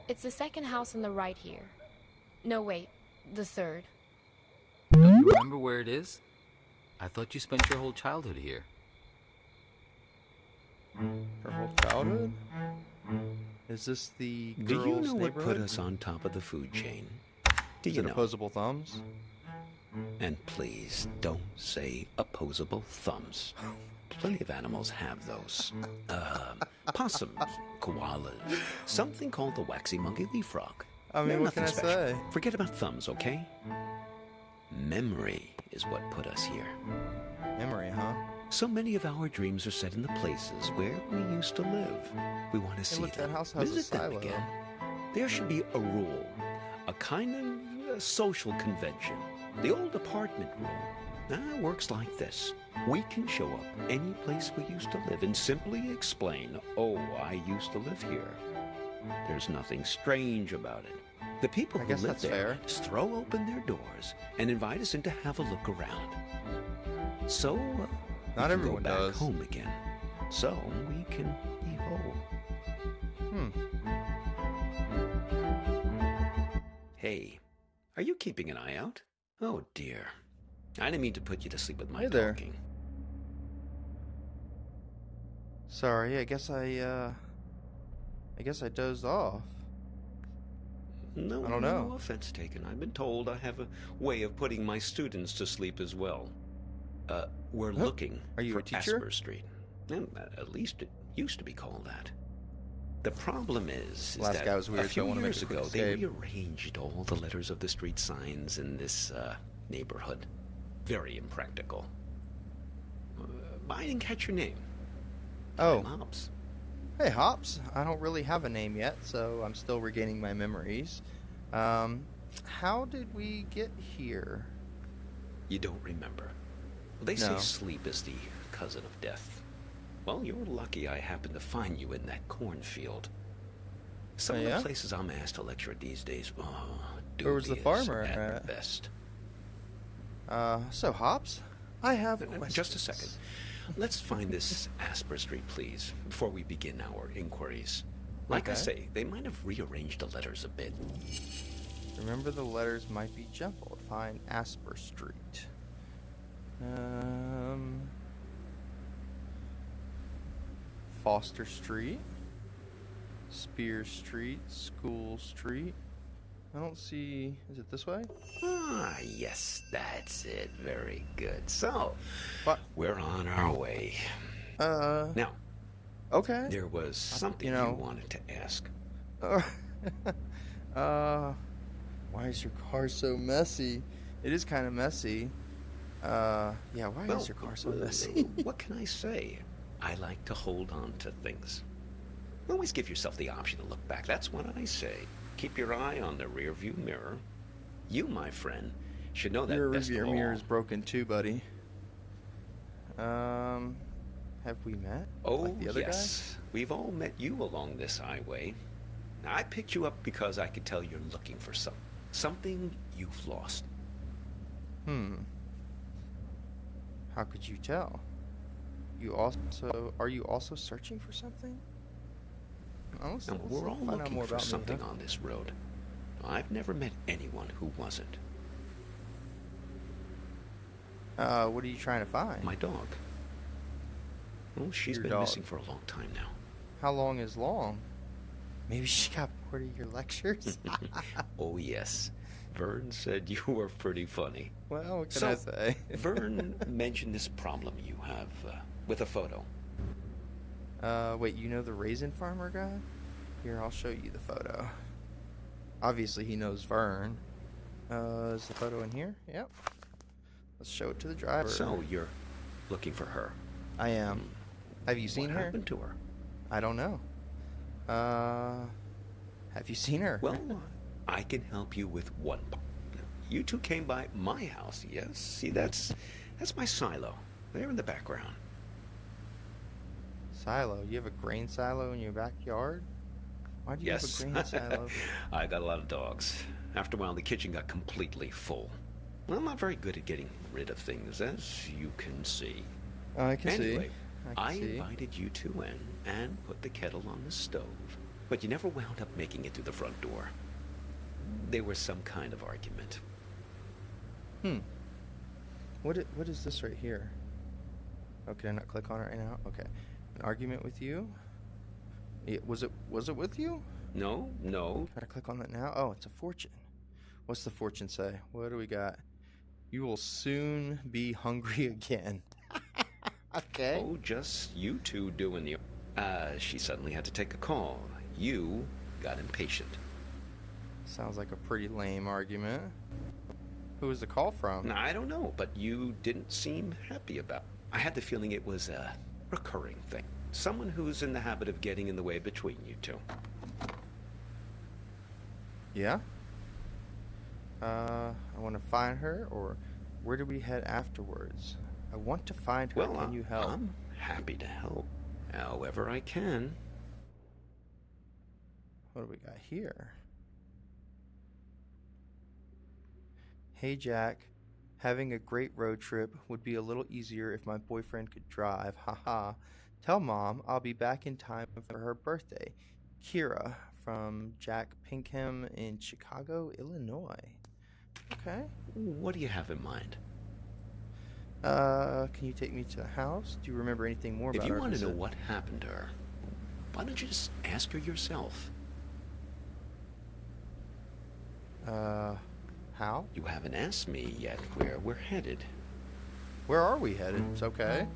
It's the second house on the right here. No, wait, the third. Don't you remember where it is? I thought you spent your whole childhood here. Her whole childhood? Is this the girl's Do you know what neighborhood? put us on top of the food chain? Do Is you it know? opposable thumbs? And please don't say opposable thumbs. Plenty of animals have those. Possums, koalas, something called the waxy monkey leaf frog. I mean, They're what can nothing I special. say? Forget about thumbs, okay? Memory is what put us here. Memory, huh? So many of our dreams are set in the places where we used to live. We want to see look, that them, house has a visit them silo. again. There should be a rule, a kind of social convention. The old apartment rule. Works like this. We can show up any place we used to live and simply explain, oh, I used to live here. There's nothing strange about it. The people I who guess live that's there fair. just throw open their doors and invite us in to have a look around. So, we Not can everyone go back does. home again. So we can be whole. Hey, are you keeping an eye out? Oh dear. I didn't mean to put you to sleep with my Hey there. talking. Sorry, I guess I dozed off. No, I don't know. no offense taken. I've been told I have a way of putting my students to sleep as well. We're looking Are you for a teacher? Asper Street. At least it used to be called that. The problem is Last that guy was weird, a so I few wanna make years a quick ago they escape. rearranged all the letters of the street signs in this neighborhood. Very impractical. I didn't catch your name. Oh. I'm Hobbs. Hey, Hops. I don't really have a name yet, so I'm still regaining my memories. How did we get here? You don't remember. They say No. sleep is the cousin of death. Well, you're lucky I happened to find you in that cornfield. Some Oh, of yeah? the places I'm asked to lecture at these days, Where was the dubious farmer at at? best. So Hops, I have questions. Just a second. Let's find this Asper Street, please, before we begin our inquiries. Like I Okay. say, they might have rearranged the letters a bit. Remember, the letters might be jumbled. Find Asper Street. Foster Street, Spear Street, School Street. I don't see. Is it this way? Ah, yes, that's it. Very good. So, What? we're on our way. Now, Okay. there was something you know- you wanted to ask. Why is your car so messy? It is kind of messy. Yeah, why is your car so messy? What can I say? I like to hold on to things. Always give yourself the option to look back. That's what I say. Keep your eye on the rearview mirror. You, my friend, should know that Your best rear of all. mirror is broken too, buddy. Have we met? Oh, Like the other yes. We've all met you along this highway. Now, I picked you up because I could tell you're looking for something you've lost. guy? How could you tell? Are you also searching for something? Now, we're all find out looking more for about me, something huh? on this road. I've never met anyone who wasn't. What are you trying to find? My dog. Well, she's Your been dog. missing for a long time now. How long is long? Maybe she got bored of your lectures? Oh, yes. Vern said you were pretty funny. Well, what can I say? Vern mentioned this problem you have with a photo. Wait, you know the raisin farmer guy? Here, I'll show you the photo. Obviously, he knows Vern. Is the photo in here? Yep. Let's show it to the driver. So, you're looking for her. I am. Have you seen What her? happened to her? I don't know. Have you seen her? Well, I can help you with one. You two came by my house, yes? See, that's my silo. There in the background. Silo. You have a grain silo in your backyard? Why do you Yes. have a grain silo? I got a lot of dogs. After a while, the kitchen got completely full. Well, I'm not very good at getting rid of things, as you can see. I can Anyway, see. I see. invited you two in and put the kettle on the stove. but you never wound up making it through the front door. There was some kind of argument. What is this right here? Oh, can I not click on it right now? Okay. An argument with you? Was it with you? No. Can I click on that now? Oh, it's a fortune. What's the fortune say? What do we got? You will soon be hungry again. Okay. Oh, just you two doing the... she suddenly had to take a call. You got impatient. Sounds like a pretty lame argument. Who was the call from? I don't know, but you didn't seem happy about it. I had the feeling it was a recurring thing. Someone who's in the habit of getting in the way between you two. Yeah? I want to find her, or where do we head afterwards? I want to find her. Well, can you help? I'm happy to help, however I can. What do we got here? Hey, Jack. Having a great road trip would be a little easier if my boyfriend could drive. Haha. Tell Mom I'll be back in time for her birthday. Kira from Jack Pinkham in Chicago, Illinois. Okay. What do you have in mind? Can you take me to the house? Do you remember anything more about her? If you want to know visit? what happened to her, why don't you just ask her yourself? How? You haven't asked me yet where we're headed. Where are we headed? It's okay.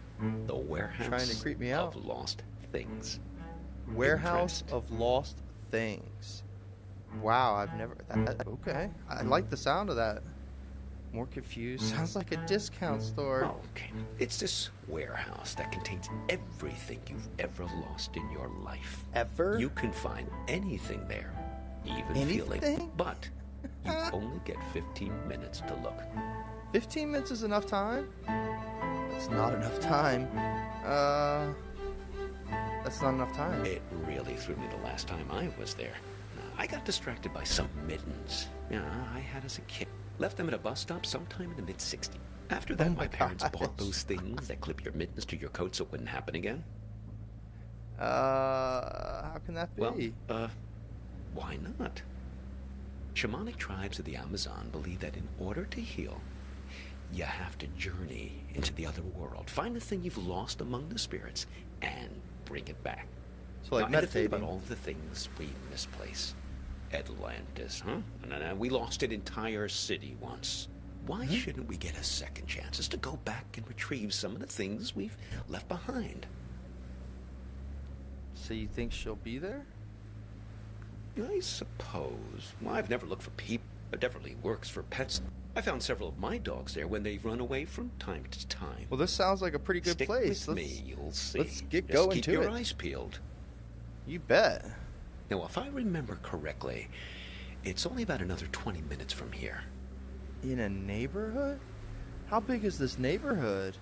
The warehouse Trying to creep me out. of lost things. Warehouse Interest. of lost things. Wow, I've never... okay. I like the sound of that. More confused. Sounds like a discount store. Oh, okay. It's this warehouse that contains everything you've ever lost in your life. Ever? You can find anything there, even Anything? feeling. But you only get 15 minutes to look. 15 minutes is enough time? That's not enough time. That's not enough time. It really threw me the last time I was there. I got distracted by some mittens. Yeah, I had as a kid. Left them at a bus stop sometime in the mid-'60s. After that, my parents bought those things that clip your mittens to your coat so it wouldn't happen again. How can that be? Well, why not? Shamanic tribes of the Amazon believe that in order to heal, you have to journey into the other world. Find the thing you've lost among the spirits and bring it back. So like now, and to think meditating. about all the things we misplace. Atlantis, huh? No, we lost an entire city once. Why shouldn't we get a second chance just to go back and retrieve some of the things we've left behind? So you think she'll be there? I suppose. Well, I've never looked for people. It definitely works for pets. I found several of my dogs there when they've run away from time to time. Well, this sounds like a pretty good Stick place. with me, you'll see. Let's get Just going keep to your it. eyes peeled. You bet. Now, if I remember correctly, it's only about another 20 minutes from here. In a neighborhood? How big is this neighborhood?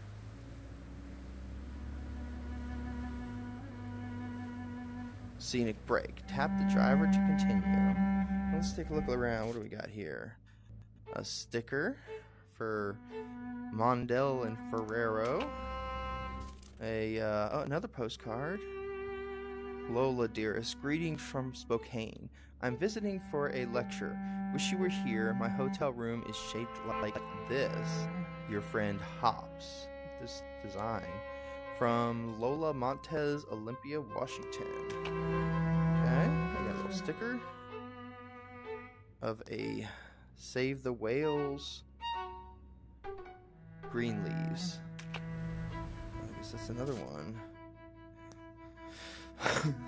Scenic break. Tap the driver to continue. Let's take a look around. What do we got here? A sticker for Mondel and Ferrero. Another postcard. Lola, dearest, greetings from Spokane. I'm visiting for a lecture. Wish you were here. My hotel room is shaped like this. Your friend Hops. This design. From Lola Montez, Olympia, Washington. Okay, I got a little sticker of a Save the Whales green leaves. I guess that's another one.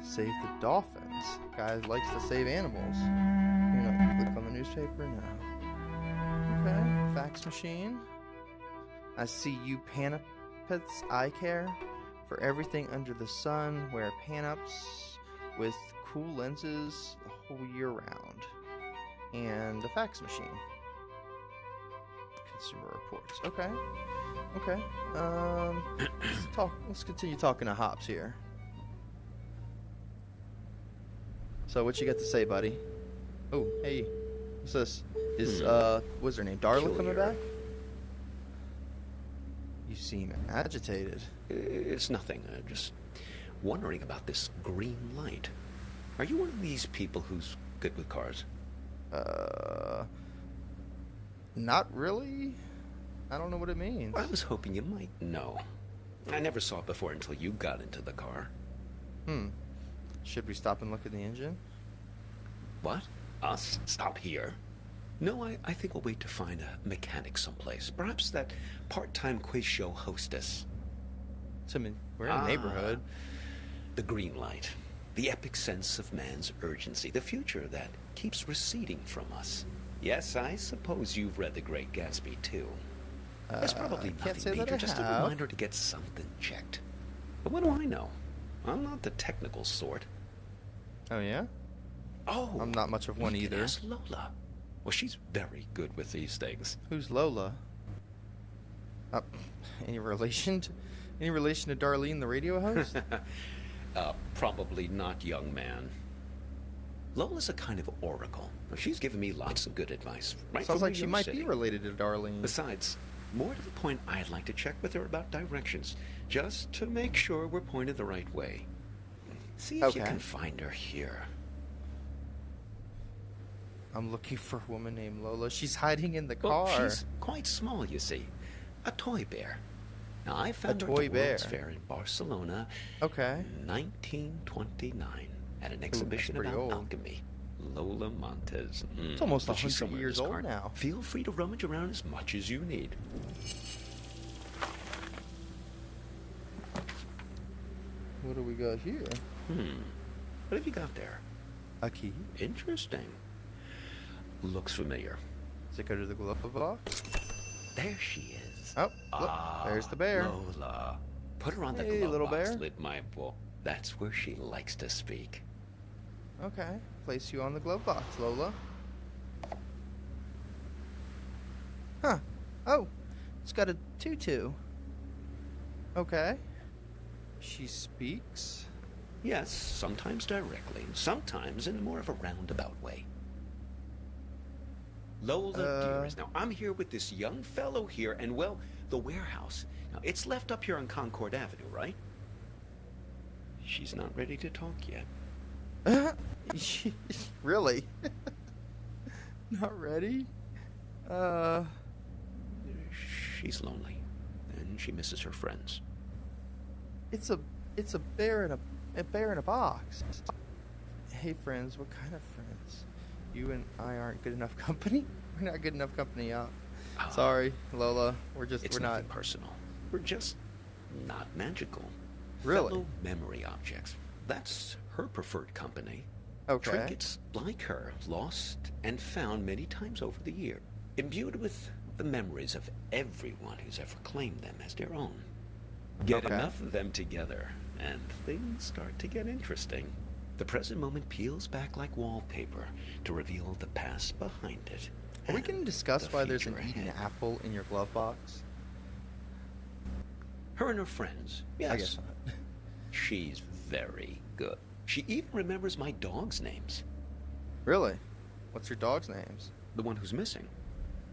Save the dolphins. Guy likes to save animals. You know, click on the newspaper? No. Okay, fax machine. I see you Panopets Eye Care. For everything under the sun, wear Panops with cool lenses the whole year round. And a fax machine. Consumer reports. Okay. Okay. Let's continue talking to Hops here. So what you got to say, buddy? Oh, hey. What's this? Is what's her name? Darla coming back? You seem agitated. It's nothing. I'm just wondering about this green light. Are you one of these people who's good with cars? Not really. I don't know what it means. I was hoping you might know. I never saw it before until you got into the car. Should we stop and look at the engine? What? Us? Stop here? No, I think we'll wait to find a mechanic someplace. Perhaps that part-time quiz show hostess. We're in a neighborhood. The green light. The epic sense of man's urgency. The future that keeps receding from us. Yes, I suppose you've read The Great Gatsby, too. There's probably nothing major, just a reminder to get something checked. But what do I know? I'm not the technical sort. Oh, yeah? Oh, I'm not much of one we either. can ask Lola. Well, she's very good with these things. Who's Lola? Any relation to Darlene, the radio host? Probably not, young man. Lola's a kind of oracle. She's given me lots of good advice. Right Sounds from like New she York might City. be related to Darlene. Besides, more to the point, I'd like to check with her about directions, just to make sure we're pointed the right way. See if you can find her here. I'm looking for a woman named Lola. She's hiding in the Well, car. she's quite small, you see. A toy bear. Now, I found her toy at the World's bear. Fair in Barcelona Okay. in 1929 at an exhibition pretty about old. alchemy. Lola Montez. It's almost But she's 100 somewhere in years this old cart. now. Feel free to rummage around as much as you need. What do we got here? What have you got there? A key. Interesting. Looks familiar. Does it go to the glove box? There she is. Oh, look, there's the bear. Lola. Put her on the Hey, glove little box bear. lid, my boy. That's where she likes to speak. Okay. Place you on the glove box, Lola. Huh. Oh, it's got a tutu. Okay. She speaks. Yes, sometimes directly, sometimes in more of a roundabout way. Lola, dearest, now I'm here with this young fellow here, and well, the warehouse. Now, it's left up here on Concord Avenue, right? She's not ready to talk yet. Really? Not ready? She's lonely, and she misses her friends. It's a bear in a box. Hey friends, what kind of friends? You and I aren't good enough company? We're not good enough company out. Sorry, Lola. We're It's not nothing personal. We're just not magical. Really? Fellow memory objects. That's her preferred company. okay. Trinkets like her, lost and found many times over the year, imbued with the memories of everyone who's ever claimed them as their own. Get Okay. enough of them together, and things start to get interesting. The present moment peels back like wallpaper to reveal the past behind it. Are we and going to discuss the why there's an future eaten ahead. apple in your glove box? Her and her friends. Yes. I guess not. She's very good. She even remembers my dog's names. Really? What's your dog's names? The one who's missing.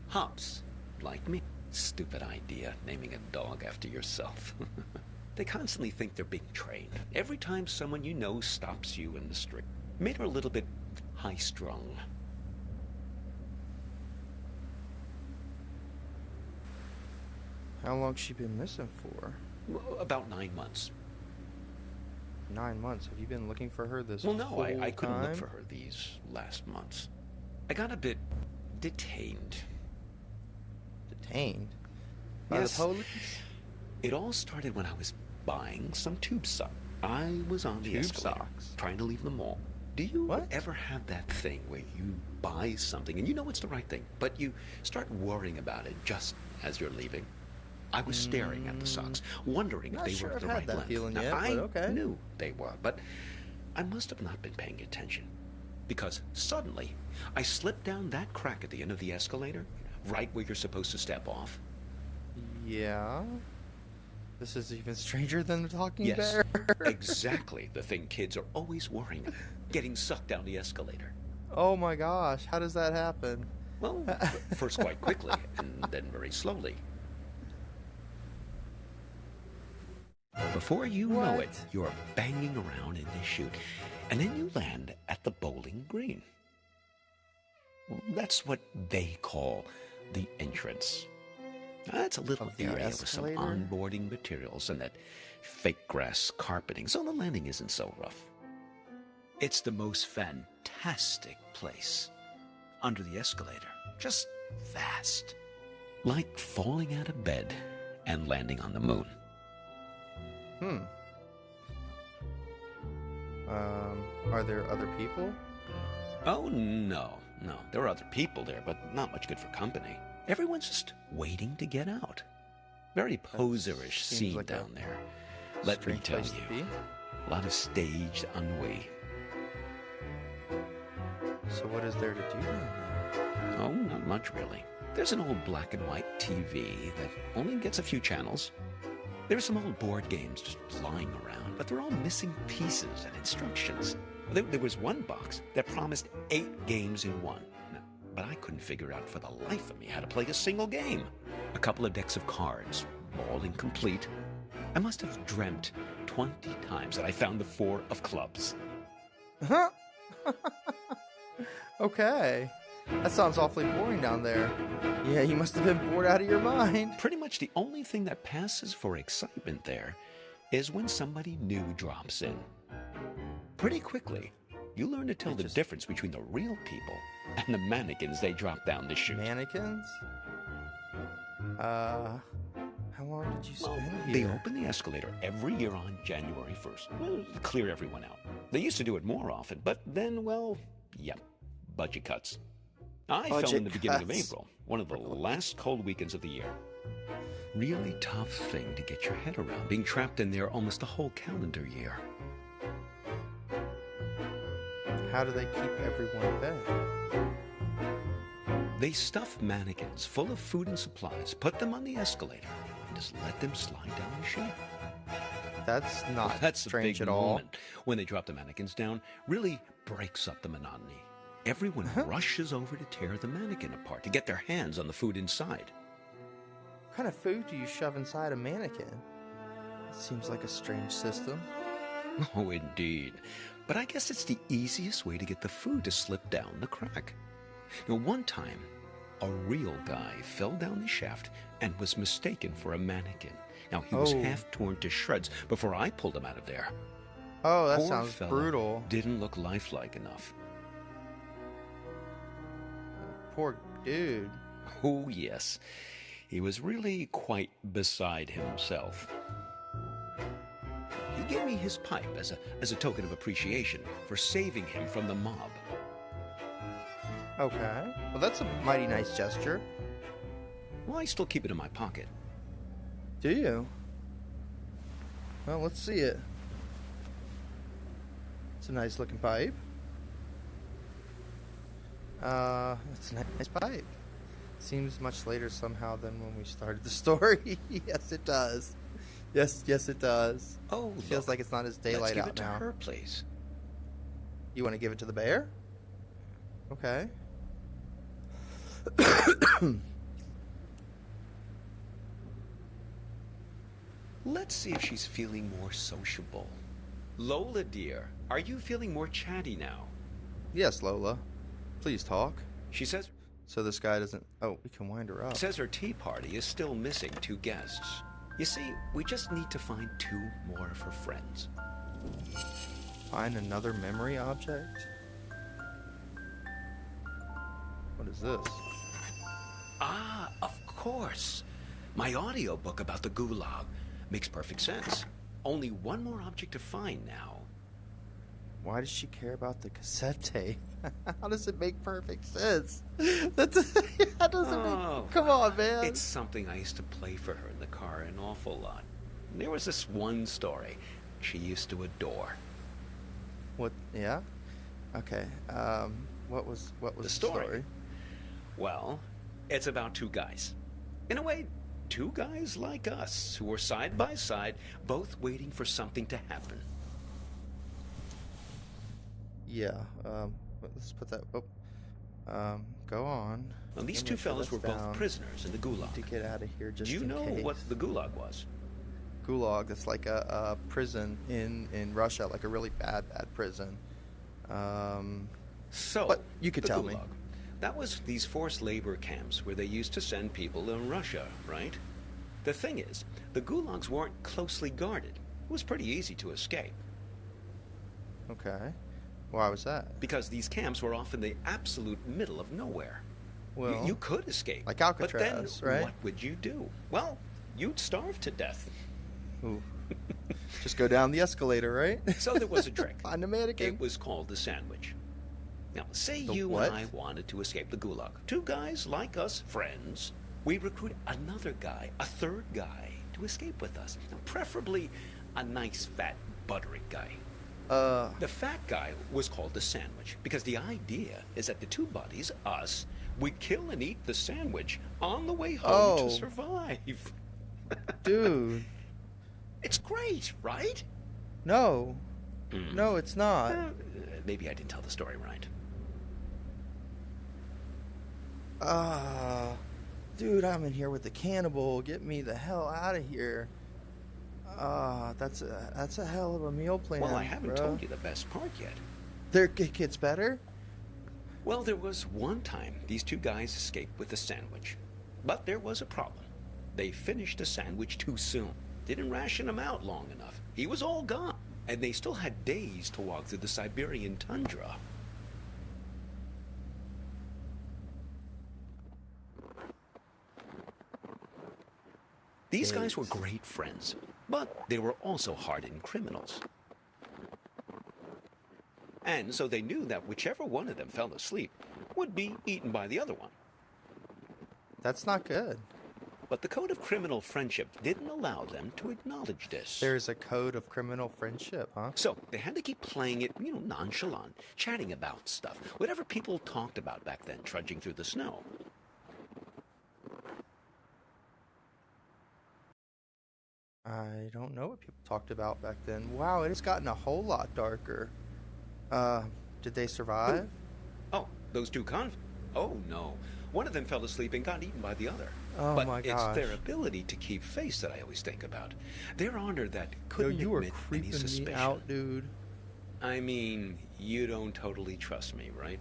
Hops. Like me. Stupid idea, naming a dog after yourself. They constantly think they're being trained. Every time someone you know stops you in the street. Made her a little bit high-strung. How long's she been missing for? Well, about 9 months. 9 months. Have you been looking for her this Well, no, whole I couldn't time? look for her these last months. I got a bit detained. Detained? By Yes. the police? It all started when I was buying some tube socks. I was on the Tube escalator, socks? trying to leave the mall. Do you What? ever have that thing where you buy something and you know it's the right thing, but you start worrying about it just as you're leaving? I was staring at the socks, wondering if Not they sure were I've the had right that length. feeling Now, yet, I but okay. knew they were, but I must have not been paying attention. Because suddenly, I slipped down that crack at the end of the escalator, right where you're supposed to step off. Yeah. This is even stranger than the talking Yes, bear. exactly the thing kids are always worrying about, getting sucked down the escalator. Oh my gosh, how does that happen? Well, first quite quickly, and then very slowly. Before you know it, What? you're banging around in this chute. And then you land at the bowling green. That's what they call the entrance. That's a little Of the area with some escalator? onboarding materials and that fake grass carpeting, so the landing isn't so rough. It's the most fantastic place. Under the escalator, just vast. Like falling out of bed and landing on the moon. Are there other people? Oh, no. There are other people there, but not much good for company. Everyone's just waiting to get out. Very poserish seems scene like a down there. Let me Strange tell place to you, be. a lot of staged ennui. So what is there to do down there? Oh, not much really. There's an old black and white TV that only gets a few channels. There's some old board games just lying around, but they're all missing pieces and instructions. There was one box that promised 8 games in one. Now, but I couldn't figure out for the life of me how to play a single game. A couple of decks of cards, all incomplete. I must have dreamt 20 times that I found the 4 of clubs. Huh? Okay. That sounds awfully boring down there. Yeah, you must have been bored out of your mind. Pretty much the only thing that passes for excitement there is when somebody new drops in. Pretty quickly, you learn to tell the difference between the real people and the mannequins they drop down the chute. Mannequins? How long did you spend They here? open the escalator every year on January 1st. Well, to clear everyone out. They used to do it more often, but then, well, yep, budget cuts. I fell in the beginning of April, one of the last cold weekends of the year. Really tough thing to get your head around, being trapped in there almost a whole calendar year. How do they keep everyone fed? They stuff mannequins full of food and supplies, put them on the escalator, and just let them slide down the chute. That's not That's a strange big at all. moment when they drop the mannequins down. Really breaks up the monotony. Everyone rushes over to tear the mannequin apart to get their hands on the food inside. What kind of food do you shove inside a mannequin? It seems like a strange system. Oh, indeed. But I guess it's the easiest way to get the food to slip down the crack. Now, one time, a real guy fell down the shaft and was mistaken for a mannequin. Now, he was half torn to shreds before I pulled him out of there. Oh, that Poor sounds fella brutal. Didn't look lifelike enough. Poor dude. Oh, yes. He was really quite beside himself. He gave me his pipe as a token of appreciation for saving him from the mob. Okay. Well, that's a mighty nice gesture. Well, I still keep it in my pocket. Do you? Well, let's see it. It's a nice looking pipe. It's a nice pipe. Seems much later somehow than when we started the story. Yes, it does. Yes, it does. Oh, Feels look. like it's not as daylight Let's give out it to now. her, please. You want to give it to the bear? Okay. Let's see if she's feeling more sociable. Lola, dear, are you feeling more chatty now? Yes, Lola. Please talk. She says So this guy doesn't... Oh, we can wind her up. her tea party is still missing 2 guests. You see, we just need to find 2 more of her friends. Find another memory object? What is this? Ah, of course. My audiobook about the gulag makes perfect sense. Only 1 more object to find now. Why does she care about the cassette tape? How does it make perfect sense? That doesn't make... Come on, man. It's something I used to play for her in the car an awful lot. There was this one story she used to adore. What? Yeah? Okay. What was the story? Well, it's about 2 guys. In a way, 2 guys like us who were side by side, both waiting for something to happen. Yeah. Let's put that... Oh. Go on. Now, these Let me 2 make sure fellows were that's both down. prisoners in the gulag. To get out of here just Do you in know case. what the gulag was? Gulag, that's like a prison in Russia, like a really bad prison. So, But you could the tell me. Gulag. That was these forced labor camps where they used to send people in Russia, right? The thing is, the gulags weren't closely guarded. It was pretty easy to escape. Okay. Why was that? Because these camps were off in the absolute middle of nowhere. Well, You could escape. like but then, Alcatraz, right? what would you do? Well, you'd starve to death. Ooh. Just go down the escalator, right? So there was a trick. Find a mannequin. It was called the sandwich. Now, say The you what? and I wanted to escape the gulag. Two guys like us, friends. We recruit another guy, a third guy, to escape with us. Now, preferably a nice, fat, buttery guy. The fat guy was called the sandwich because the idea is that the two buddies, us, would kill and eat the sandwich on the way home to survive. Dude. It's great, right? No. No, it's not. Maybe I didn't tell the story right. Dude, I'm in here with the cannibal. Get me the hell out of here. That's a hell of a meal plan. Well, I haven't bro. told you the best part yet. It gets better? Well, there was one time these two guys escaped with a sandwich. But there was a problem. They finished the sandwich too soon. Didn't ration him out long enough. He was all gone. And they still had days to walk through the Siberian tundra. These guys were great friends, but they were also hardened criminals. And so they knew that whichever one of them fell asleep would be eaten by the other one. That's not good. But the code of criminal friendship didn't allow them to acknowledge this. There's a code of criminal friendship, huh? So they had to keep playing it, nonchalant, chatting about stuff, whatever people talked about back then, trudging through the snow. I don't know what people talked about back then. Wow, it has gotten a whole lot darker. Did they survive? Oh, those two Oh, no. One of them fell asleep and got eaten by the other. Oh, but my it's gosh. their ability to keep face that I always think about. Their honor that Yo, couldn't you are admit any creeping suspicion. me out, dude. I mean, you don't totally trust me, right?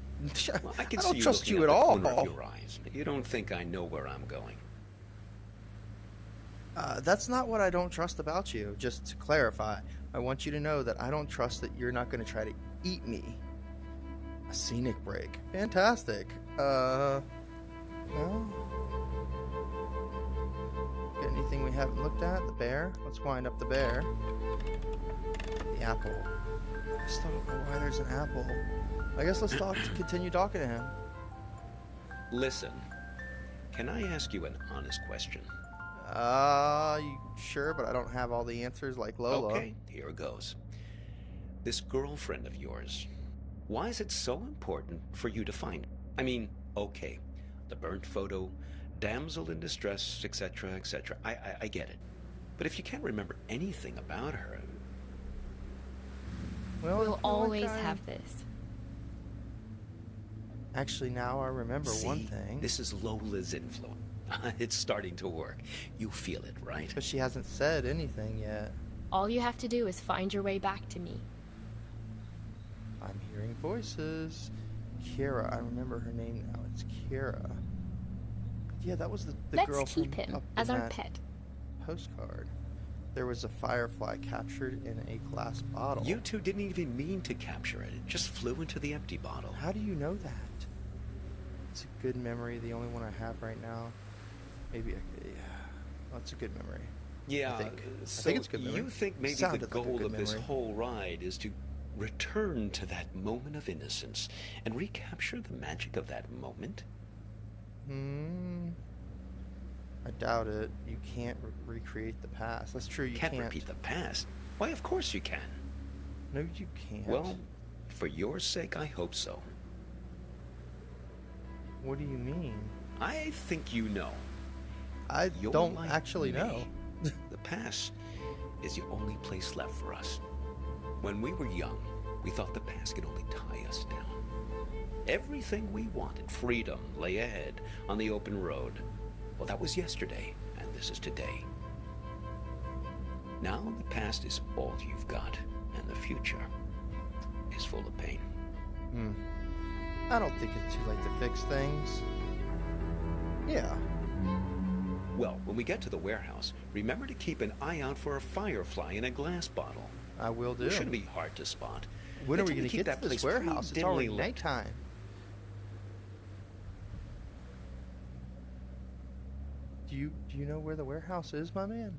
Well, I can I see don't you trust looking you at at the all. corner of your eyes. You don't think I know where I'm going. That's not what I don't trust about you. Just to clarify, I want you to know that I don't trust that you're not going to try to eat me. A scenic break. Fantastic. Well, got anything we haven't looked at? The bear? Let's wind up the bear. The apple. I still don't know why there's an apple. I guess let's continue talking to him. Listen, can I ask you an honest question? You sure, but I don't have all the answers like Lola. Okay, here goes. This girlfriend of yours, why is it so important for you to find? I mean, okay, the burnt photo, damsel in distress, etc., etc. I get it. But if you can't remember anything about her... Well, I We'll feel like always have this. Actually, now I remember See, one thing. this is Lola's influence. It's starting to work. You feel it, right? But she hasn't said anything yet. All you have to do is find your way back to me. I'm hearing voices. Kira, I remember her name now. It's Kira. Yeah, that was the Let's girl keep from him up as in our that pet. postcard. There was a firefly captured in a glass bottle. You two didn't even mean to capture it. It just flew into the empty bottle. How do you know that? It's a good memory, the only one I have right now. Maybe yeah. Well, it's a good memory. Yeah, I think so it's a good memory. you think maybe Sounded the like a goal good of this memory. whole ride is to return to that moment of innocence and recapture the magic of that moment? I doubt it. You can't recreate the past. That's true, you Can't repeat the past. Why, of course you can. No, you can't. Well, for your sake, I hope so. What do you mean? I think you know. I You're don't like actually me. know. The past is the only place left for us. When we were young, we thought the past could only tie us down. Everything we wanted, freedom, lay ahead on the open road. Well, that was yesterday, and this is today. Now the past is all you've got, and the future is full of pain. I don't think it's too late to fix things. Yeah. Well, when we get to the warehouse, remember to keep an eye out for a firefly in a glass bottle. I will do. It shouldn't be hard to spot. When are we They going tend to get keep to this warehouse? It's already nighttime. Do you know where the warehouse is, my man?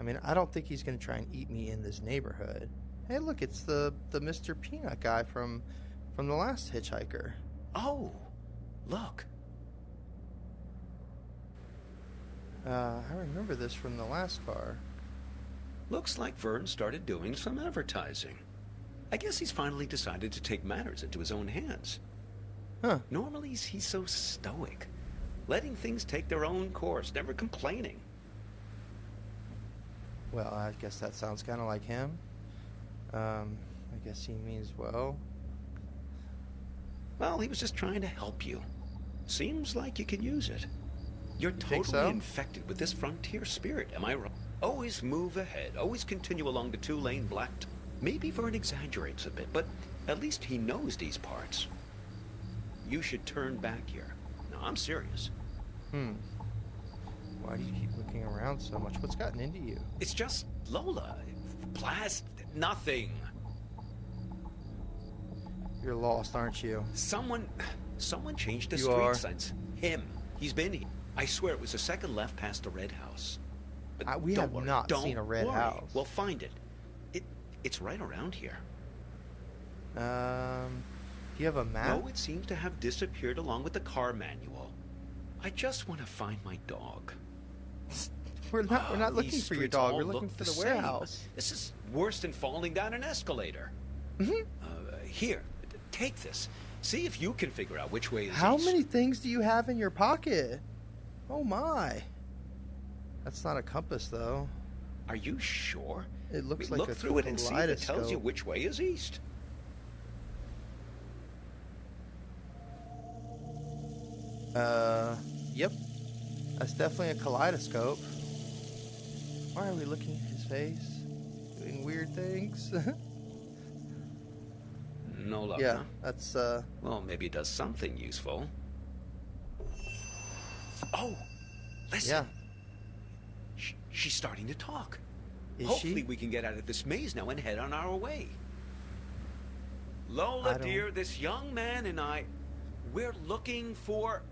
I mean, I don't think he's going to try and eat me in this neighborhood. Hey, look, it's the Mr. Peanut guy from the last Hitchhiker. Oh, look. I remember this from the last car. Looks like Vern started doing some advertising. I guess he's finally decided to take matters into his own hands. Huh. Normally, he's so stoic, letting things take their own course, never complaining. Well, I guess that sounds kind of like him. I guess he means well. Well, he was just trying to help you. Seems like you can use it. You're think totally so? infected with this frontier spirit, am I wrong? Always move ahead, always continue along the two-lane black. Maybe Vern exaggerates a bit, but at least he knows these parts. You should turn back here. No, I'm serious. Why do you keep looking around so much? What's gotten into you? It's just Lola. Blast nothing. You're lost, aren't you? Someone changed the You street are. signs. Him. He's been here. I swear it was the second left past the red house. But We don't have worry, not don't seen a red worry. house. We'll find it. It's right around here. Do you have a map? No, it seems to have disappeared along with the car manual. I just want to find my dog. We're not looking These for your streets dog. all We're looking look for the same. warehouse. This is worse than falling down an escalator. Here, take this. See if you can figure out which way is How east. many things do you have in your pocket? Oh my. That's not a compass, though. Are you sure? It looks Look like a through it and see if it tells you kaleidoscope. which way is east. Yep. That's definitely a kaleidoscope. Why are we looking at his face? Doing weird things? No luck, Yeah, huh? that's, Well, maybe it does something useful. Oh, listen. yeah. She's starting to talk. Is Hopefully she? we can get out of this maze now and head on our way. I Lola, don't- dear, this young man and I, we're looking for...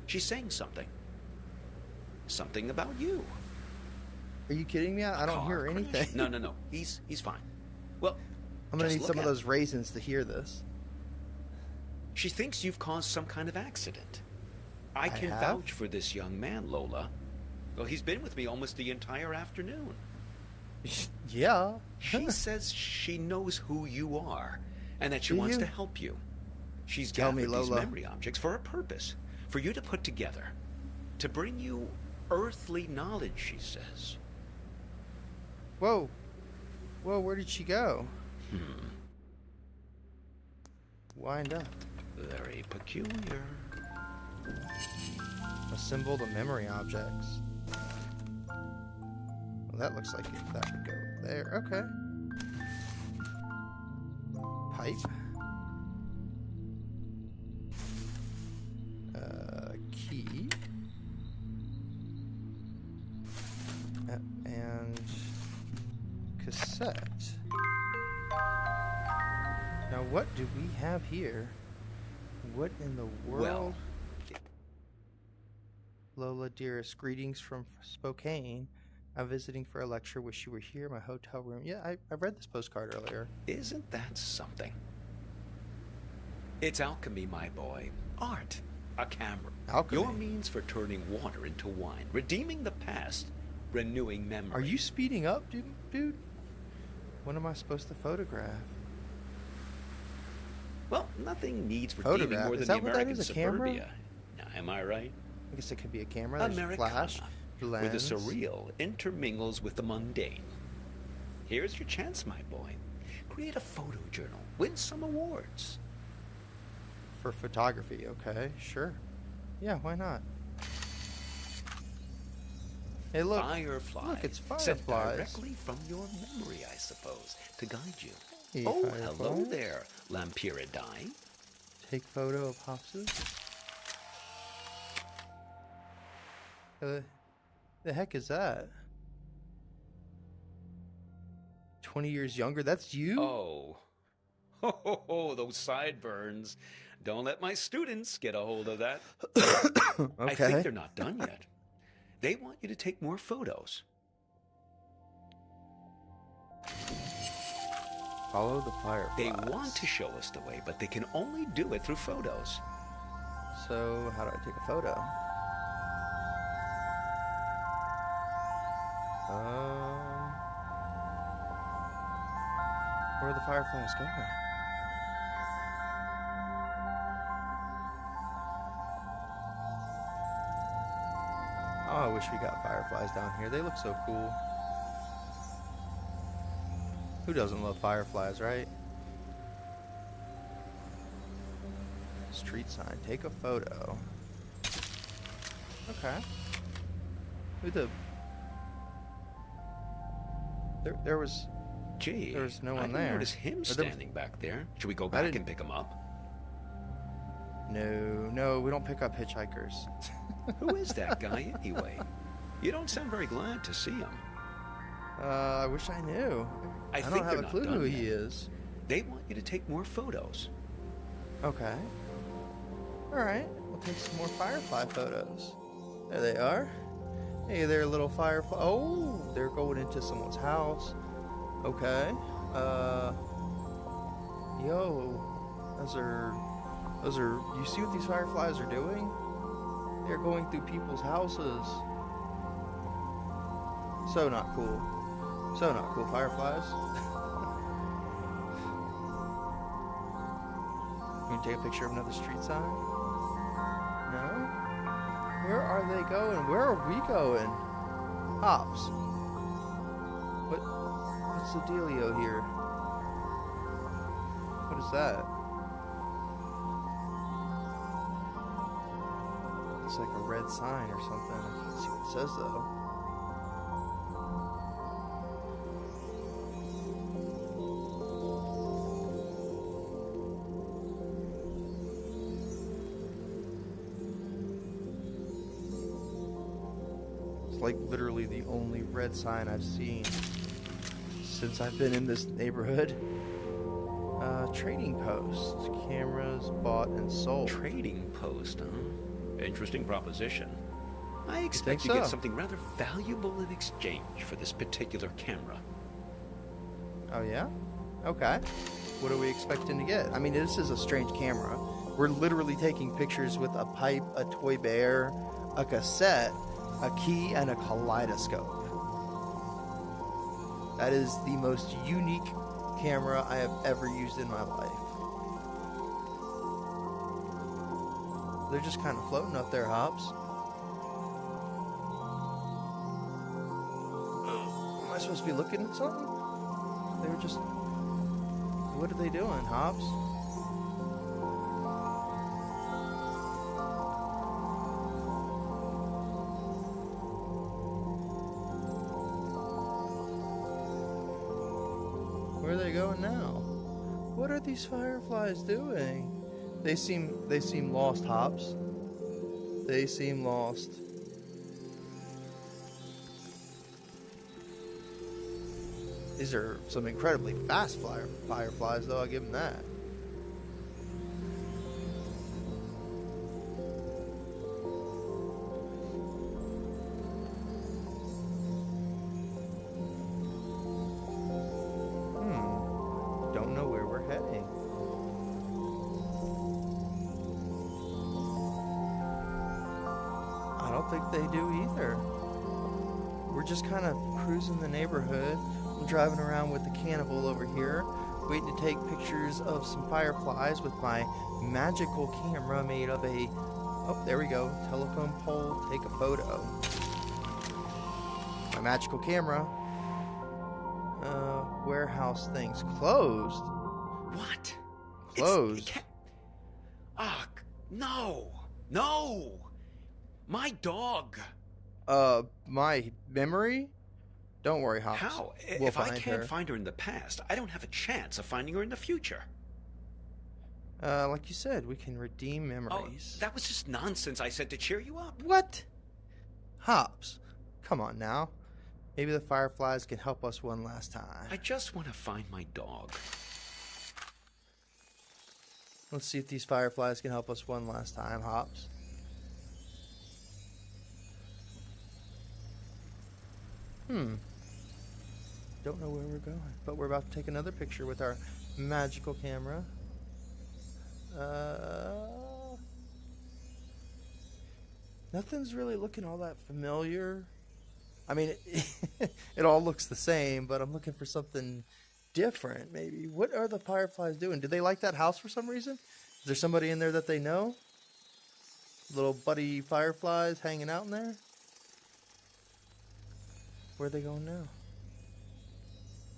She's saying something. Something about you. Are you kidding me? I don't Car hear crash. anything. No. He's fine. Well, I'm gonna just need look some of at those raisins to hear this. She thinks you've caused some kind of accident. I can have? vouch for this young man, Lola. Well, he's been with me almost the entire afternoon. Yeah. She says she knows who you are and that she Do wants you? to help you. She's Tell me, gathered these Lola. memory objects for a purpose, for you to put together, to bring you earthly knowledge, she says. Whoa. Whoa, where did she go? Wind up. Very peculiar. Assemble the memory objects. Well, that looks like that would go there. Okay. Pipe. Key. And cassette. Now, what do we have here? What in the world? Well, Lola, dearest, greetings from Spokane. I'm visiting for a lecture. Wish you were here. My hotel room. Yeah, I read this postcard earlier. isn't that something? It's alchemy, my boy. Art. A camera. Alchemy? Your means for turning water into wine, redeeming the past, renewing memory. Are you speeding up, dude? What am I supposed to photograph? Well, nothing needs redeeming Photograph? more Is than that the what that American is, a camera? suburbia. Now, am I right? I guess it could be a camera. There's Americana, flash, where the lens. surreal intermingles with the mundane. Here's your chance, my boy. Create a photo journal. Win some awards. For photography, okay, sure. Yeah, why not? Hey, look. Fireflies. Look, it's Sent fireflies. directly from your memory, I suppose, to guide you. Hey, Oh, fireflies. hello there, Lampyridae. Take photo of Hopses. The heck is that? 20 years younger? That's you? Oh. Oh, those sideburns. Don't let my students get a hold of that. Okay. I think they're not done yet. They want you to take more photos. Follow the fireflies. They want to show us the way, but they can only do it through photos. So, how do I take a photo? Where are the fireflies going? Oh, I wish we got fireflies down here. They look so cool. Who doesn't love fireflies, right? Street sign. Take a photo. Okay. Who the... There was... Gee, There was no one I didn't there. notice him Or there was- standing back there. Should we go back didn't- and pick him up? No, we don't pick up hitchhikers. Who is that guy anyway? You don't sound very glad to see him. I wish I knew. I don't think have they're a not clue done who yet. he is. They want you to take more photos. Okay. Alright, we'll take some more firefly photos. There they are. Hey there, little firefly. Oh, they're going into someone's house. Okay. Yo. Those are, you see what these fireflies are doing? They're going through people's houses. So not cool. So not cool, fireflies. You can take a picture of another street sign? No? Where are they going? Where are we going? Hops. What's the dealio here? What is that? It's like a red sign or something. I can't see what it says though. Like literally the only red sign I've seen since I've been in this neighborhood. Trading post. Cameras bought and sold. Trading post, huh? Interesting proposition. I expect think to get so? something rather valuable in exchange for this particular camera. Oh yeah? Okay. What are we expecting to get? I mean, this is a strange camera. We're literally taking pictures with a pipe, a toy bear, a cassette, a key, and a kaleidoscope. That is the most unique camera I have ever used in my life. They're just kind of floating up there, Hobbs. Am I supposed to be looking at something? They were just... What are they doing, Hobbs? Where are they going now? What are these fireflies doing? They seem lost, Hobbs. They seem lost. These are some incredibly fast fireflies, though, I'll give them that. Don't know where we're heading. I don't think they do either. We're just kind of cruising the neighborhood. I'm driving around with the cannibal over here, waiting to take pictures of some fireflies with my magical camera made of a... Oh, there we go. Telephone pole, take a photo. My magical camera. Warehouse things closed. What? Closed. It can't... Ah, no! No! My dog! My memory? Don't worry, Hops. How? We'll If I find can't her. find her in the past, I don't have a chance of finding her in the future. Like you said, we can redeem Oh, memories. that was just nonsense I said to cheer you up. What? Hops, come on now. Maybe the Fireflies can help us one last time. I just want to find my dog. Let's see if these Fireflies can help us one last time, Hops. Don't know where we're going, but we're about to take another picture with our magical camera. Nothing's really looking all that familiar. I mean, it all looks the same, but I'm looking for something different, maybe. What are the Fireflies doing? Do they like that house for some reason? Is there somebody in there that they know? Little buddy Fireflies hanging out in there? Where are they going now?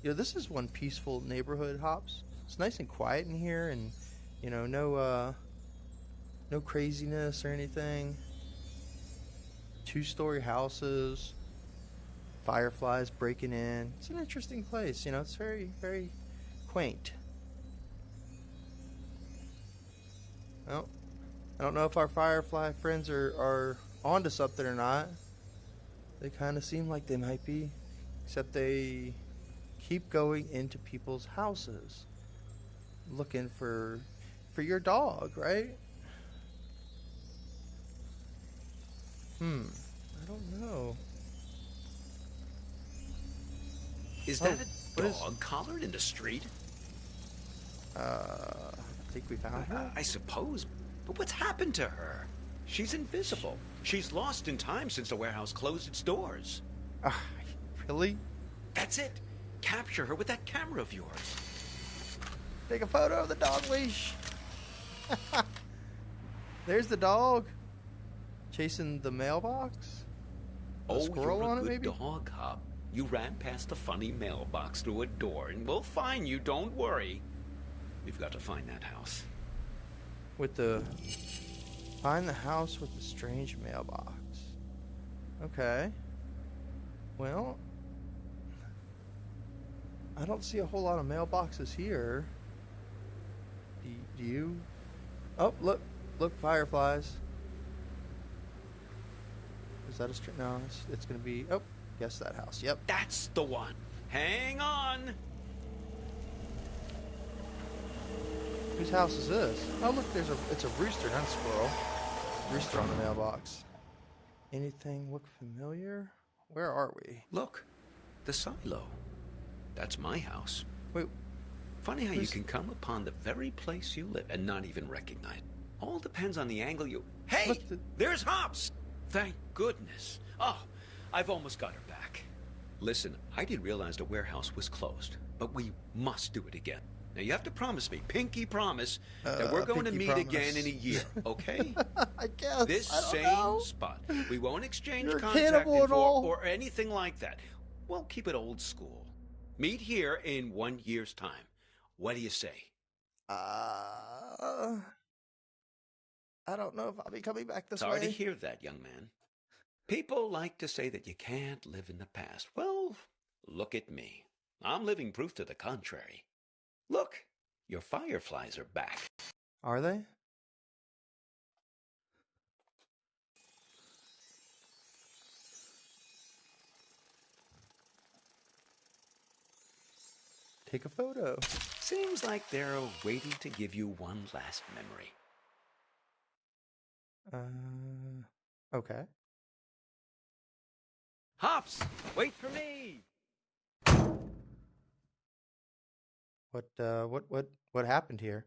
You know, this is one peaceful neighborhood, Hops. It's nice and quiet in here, and, you know, no craziness or anything. 2-story houses. Fireflies breaking in. It's an interesting place, you know. It's very, very quaint. Well, I don't know if our Firefly friends are onto something or not. They kind of seem like they might be, except they keep going into people's houses looking for your dog, right? I don't know. Is that a what is- dog collared in the street? I think we found her. I suppose. But what's happened to her? She's invisible. She's lost in time since the warehouse closed its doors. Really? That's it. Capture her with that camera of yours. Take a photo of the dog leash. There's the dog chasing the mailbox. A squirrel you're a on it, good maybe? dog, Hop. You ran past the funny mailbox through a door, and we'll find you, don't worry. We've got to find that house. Find the house with the strange mailbox. Okay. Well, I don't see a whole lot of mailboxes here. Do you? Oh, look, Fireflies. Is that a string? No, it's gonna be. Oh, guess that house. Yep. That's the one. Hang on. Whose house is this? Oh, look, it's a rooster, not a squirrel. Rooster on the mailbox. Anything look familiar? Where are we? Look, the silo. That's my house. Wait, Funny how you can come upon the very place you live and not even recognize it. All depends on the angle you... Hey! Look, There's Hops! Thank goodness. Oh, I've almost got her back. Listen, I didn't realize the warehouse was closed, but we must do it again. Now, you have to promise me, pinky promise, that we're going to pinky meet promise. again in a year, okay? I guess. This I don't same know. spot. We won't exchange You're a contact cannibal and info all. or anything like that. We'll keep it old school. Meet here in 1 year's time. What do you say? I don't know if I'll be coming back this Sorry way. to hear that, young man. People like to say that you can't live in the past. Well, look at me. I'm living proof to the contrary. Look, your Fireflies are back. Are they? Take a photo. Seems like they're waiting to give you one last memory. Okay. Hops, wait for me! What happened here?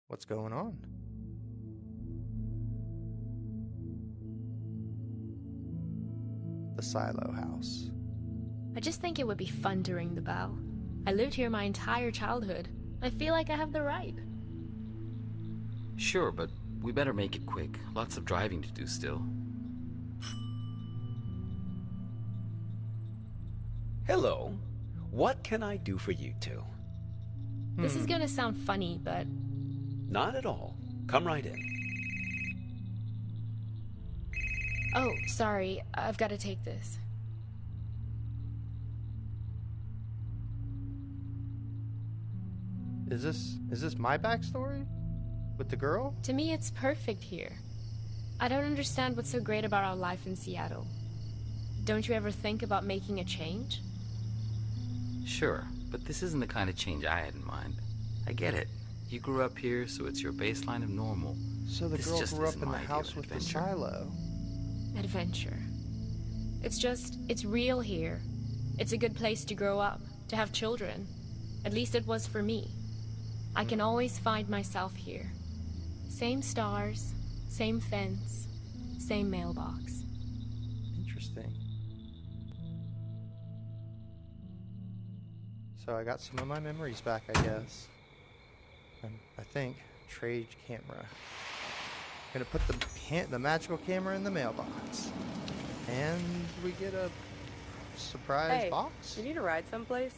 What's going on? The silo house. I just think it would be fun to ring the bell. I lived here my entire childhood. I feel like I have the right. Sure, but we better make it quick. Lots of driving to do still. Hello. What can I do for you two? This is gonna sound funny, but Not at all. Come right in. Oh, sorry. I've got to take this. Is this my backstory? With the girl? To me, it's perfect here. I don't understand what's so great about our life in Seattle. Don't you ever think about making a change? Sure, but this isn't the kind of change I had in mind. I get it. You grew up here, so it's your baseline of normal. So the This girl just grew up isn't in the my idea house of with the adventure. silo. Adventure. It's real here. It's a good place to grow up, to have children. At least it was for me. I can always find myself here. Same stars, same fence, same mailbox. Interesting. So I got some of my memories back, I guess. I think trade camera. Gonna put the magical camera in the mailbox, and we get a surprise Hey, box. you need a ride someplace?